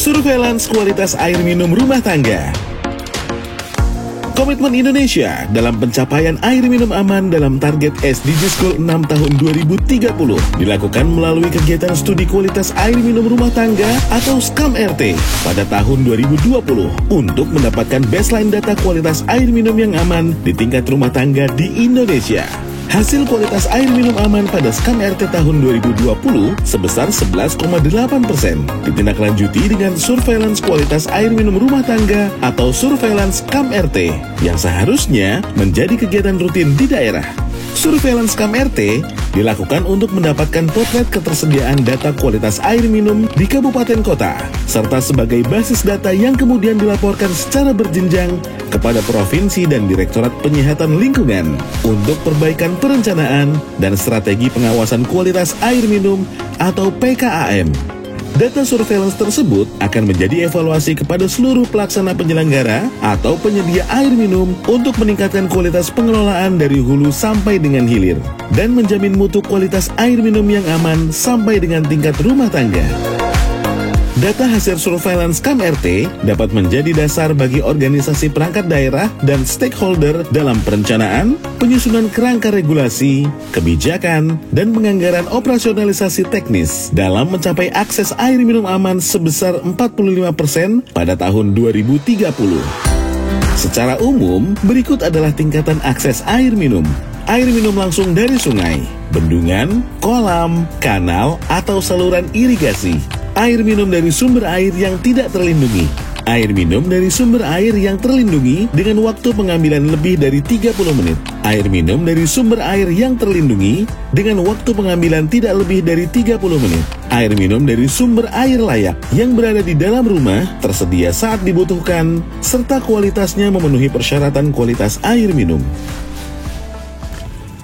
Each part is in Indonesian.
Surveillance kualitas air minum rumah tangga. Komitmen Indonesia dalam pencapaian air minum aman dalam target SDGs Goal 6 tahun 2030 dilakukan melalui kegiatan studi kualitas air minum rumah tangga atau SKAM-RT pada tahun 2020 untuk mendapatkan baseline data kualitas air minum yang aman di tingkat rumah tangga di Indonesia. Hasil kualitas air minum aman pada SKAM-RT tahun 2020 sebesar 11,8%, ditindaklanjuti dengan surveillance kualitas air minum rumah tangga atau surveillance SKAM-RT yang seharusnya menjadi kegiatan rutin di daerah. Surveillance SKAM-RT dilakukan untuk mendapatkan potret ketersediaan data kualitas air minum di kabupaten kota, serta sebagai basis data yang kemudian dilaporkan secara berjenjang kepada Provinsi dan Direktorat Penyihatan Lingkungan untuk perbaikan perencanaan dan strategi pengawasan kualitas air minum atau PKAM. Data surveillance tersebut akan menjadi evaluasi kepada seluruh pelaksana penyelenggara atau penyedia air minum untuk meningkatkan kualitas pengelolaan dari hulu sampai dengan hilir dan menjamin mutu kualitas air minum yang aman sampai dengan tingkat rumah tangga. Data hasil surveillance SKAM-RT dapat menjadi dasar bagi organisasi perangkat daerah dan stakeholder dalam perencanaan, penyusunan kerangka regulasi, kebijakan, dan penganggaran operasionalisasi teknis dalam mencapai akses air minum aman sebesar 45% pada tahun 2030. Secara umum, berikut adalah tingkatan akses air minum. Air minum langsung dari sungai, bendungan, kolam, kanal, atau saluran irigasi. Air minum dari sumber air yang tidak terlindungi. Air minum dari sumber air yang terlindungi dengan waktu pengambilan lebih dari 30 menit. Air minum dari sumber air yang terlindungi dengan waktu pengambilan tidak lebih dari 30 menit. Air minum dari sumber air layak yang berada di dalam rumah, tersedia saat dibutuhkan, serta kualitasnya memenuhi persyaratan kualitas air minum.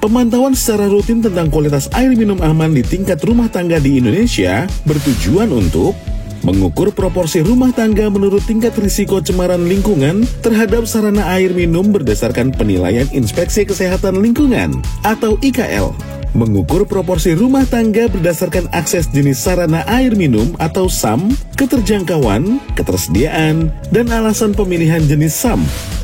Pemantauan secara rutin tentang kualitas air minum aman di tingkat rumah tangga di Indonesia bertujuan untuk mengukur proporsi rumah tangga menurut tingkat risiko cemaran lingkungan terhadap sarana air minum berdasarkan penilaian Inspeksi Kesehatan Lingkungan atau IKL. Mengukur proporsi rumah tangga berdasarkan akses jenis sarana air minum atau SAM, keterjangkauan, ketersediaan, dan alasan pemilihan jenis SAM.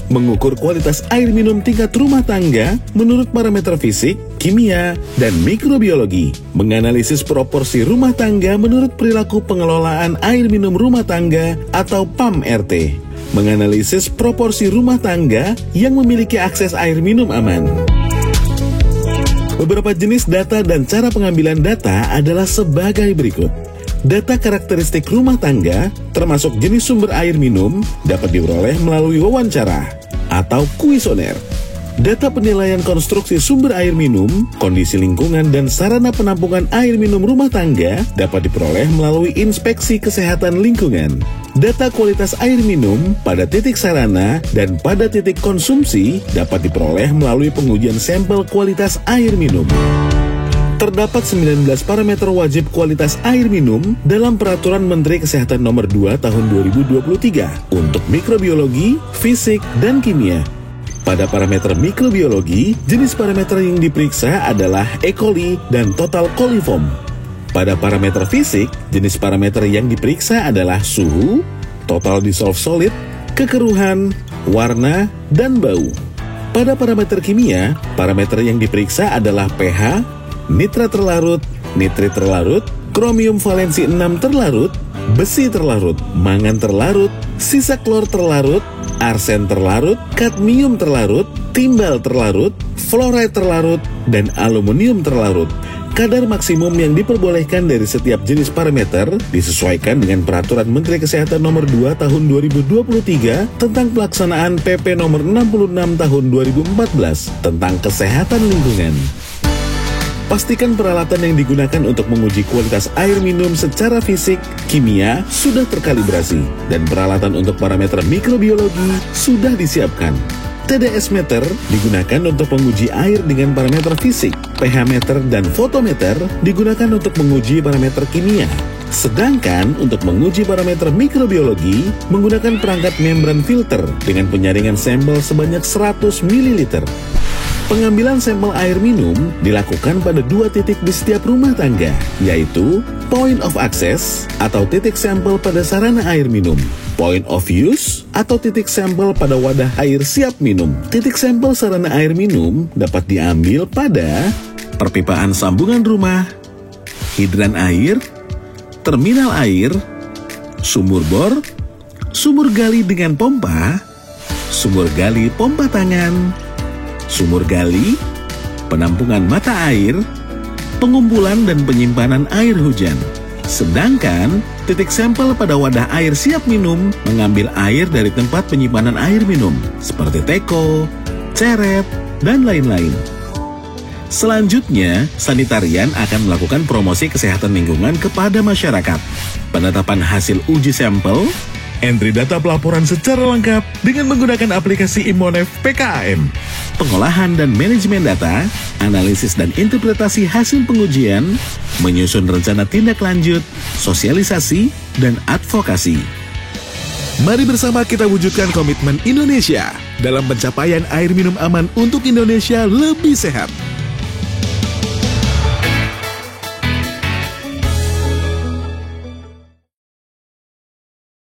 Mengukur kualitas air minum tingkat rumah tangga menurut parameter fisik, kimia, dan mikrobiologi. Menganalisis proporsi rumah tangga menurut perilaku pengelolaan air minum rumah tangga atau PAM-RT. Menganalisis proporsi rumah tangga yang memiliki akses air minum aman. Beberapa jenis data dan cara pengambilan data adalah sebagai berikut. Data karakteristik rumah tangga, termasuk jenis sumber air minum, dapat diperoleh melalui wawancara atau kuesioner. Data penilaian konstruksi sumber air minum, kondisi lingkungan, dan sarana penampungan air minum rumah tangga dapat diperoleh melalui Inspeksi Kesehatan Lingkungan. Data kualitas air minum pada titik sarana dan pada titik konsumsi dapat diperoleh melalui pengujian sampel kualitas air minum. Terdapat 19 parameter wajib kualitas air minum dalam Peraturan Menteri Kesehatan Nomor 2 Tahun 2023 untuk mikrobiologi, fisik, dan kimia. Pada parameter mikrobiologi, jenis parameter yang diperiksa adalah E. coli dan total coliform. Pada parameter fisik, jenis parameter yang diperiksa adalah suhu, total dissolved solid, kekeruhan, warna, dan bau. Pada parameter kimia, parameter yang diperiksa adalah pH, nitrat terlarut, nitrit terlarut, kromium valensi 6 terlarut, besi terlarut, mangan terlarut, sisa klor terlarut, arsen terlarut, kadmium terlarut, timbal terlarut, fluoride terlarut, dan aluminium terlarut. Kadar maksimum yang diperbolehkan dari setiap jenis parameter disesuaikan dengan Peraturan Menteri Kesehatan Nomor 2 Tahun 2023 tentang pelaksanaan PP Nomor 66 Tahun 2014 tentang kesehatan lingkungan. Pastikan peralatan yang digunakan untuk menguji kualitas air minum secara fisik, kimia sudah terkalibrasi dan peralatan untuk parameter mikrobiologi sudah disiapkan. TDS meter digunakan untuk menguji air dengan parameter fisik, pH meter dan fotometer digunakan untuk menguji parameter kimia. Sedangkan untuk menguji parameter mikrobiologi menggunakan perangkat membran filter dengan penyaringan sampel sebanyak 100 ml. Pengambilan sampel air minum dilakukan pada 2 titik di setiap rumah tangga, yaitu Point of access atau titik sampel pada sarana air minum. Point of use atau titik sampel pada wadah air siap minum. Titik sampel sarana air minum dapat diambil pada perpipaan sambungan rumah, hidran air, terminal air, sumur bor, sumur gali dengan pompa, sumur gali pompa tangan, sumur gali, penampungan mata air, pengumpulan dan penyimpanan air hujan. Sedangkan titik sampel pada wadah air siap minum mengambil air dari tempat penyimpanan air minum seperti teko, ceret, dan lain-lain. Selanjutnya, sanitarian akan melakukan promosi kesehatan lingkungan kepada masyarakat. Penetapan hasil uji sampel, entry data pelaporan secara lengkap dengan menggunakan aplikasi Imonef PKAM. Pengolahan dan manajemen data, analisis dan interpretasi hasil pengujian, menyusun rencana tindak lanjut, sosialisasi, dan advokasi. Mari bersama kita wujudkan komitmen Indonesia dalam pencapaian air minum aman untuk Indonesia lebih sehat.